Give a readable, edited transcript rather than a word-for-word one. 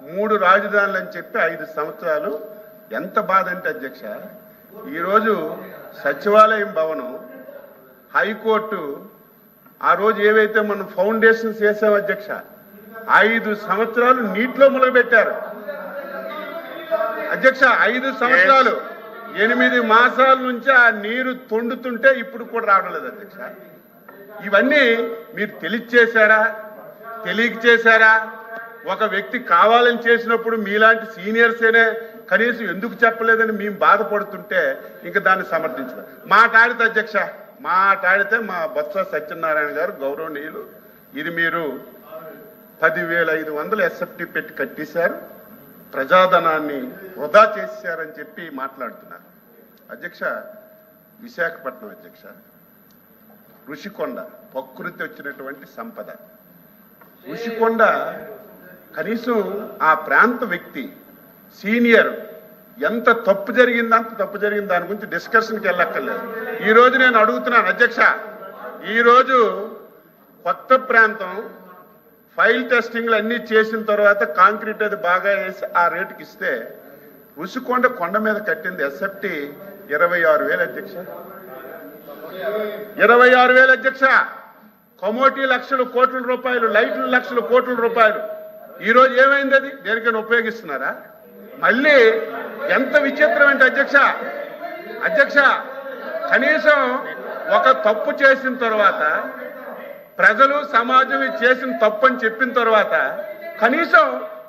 3 రాజధానులు అని చెప్పి 5 సంవత్సరాలు. ఎంత బాధ అంటే అధ్యక్ష, ఈరోజు సచివాలయం భవనం, హైకోర్టు ఆ రోజు ఏవైతే మనం ఫౌండేషన్స్ వేసాం అధ్యక్ష, 5 సంవత్సరాలు నీటిలో మునగబెట్టారు అధ్యక్ష. 5 సంవత్సరాలు 8 మాసాల నుంచి ఆ నీరు తొండుతుంటే ఇప్పుడు కూడా రావడం లేదు అధ్యక్ష. ఇవన్నీ మీరు తెలియచేశారా, తెలియక చేశారా? ఒక వ్యక్తి కావాలని చేసినప్పుడు మీలాంటి సీనియర్సేనే కనీసం ఎందుకు చెప్పలేదని మేము బాధపడుతుంటే ఇంకా దాన్ని సమర్థించడం. మాట్లాడితే అధ్యక్ష, మాట్లాడితే మా బొత్స సత్యనారాయణ గారు గౌరవనీయులు, ఇది మీరు 10,500 ఎస్ఎఫ్టీ పెట్టి కట్టేశారు, ప్రజాధనాన్ని వృధా చేశారని చెప్పి మాట్లాడుతున్నారు అధ్యక్ష. విశాఖపట్నం అధ్యక్ష, ఋషికొండ ప్రకృతి వచ్చినటువంటి సంపద. ఋషికొండ కనీసం ఆ ప్రాంత వ్యక్తి సీనియర్ ఎంత తప్పు జరిగింది, అంత తప్పు జరిగింది, దాని గురించి డిస్కషన్కి వెళ్ళక్కర్లేదు. ఈరోజు నేను అడుగుతున్నాను అధ్యక్ష, ఈరోజు కొత్త ప్రాంతం ఫైల్ టెస్టింగ్లు అన్నీ చేసిన తర్వాత కాంక్రీట్ అది బాగా వేసి ఆ రేటుకి ఇస్తే ఋషికొండ కొండ మీద కట్టింది ఎస్ఎఫ్టీ 26,000 అధ్యక్ష. 26,000 అధ్యక్ష. కమోటీ లక్షల కోట్ల రూపాయలు, లైట్లు లక్షల కోట్ల రూపాయలు. ఈరోజు ఏమైంది? అది దేనికైనా ఉపయోగిస్తున్నారా? మళ్ళీ ఎంత విచిత్రం అంటే అధ్యక్ష, కనీసం ఒక తప్పు చేసిన తర్వాత ప్రజలు సమాజం చేసిన తప్పు అని చెప్పిన తర్వాత కనీసం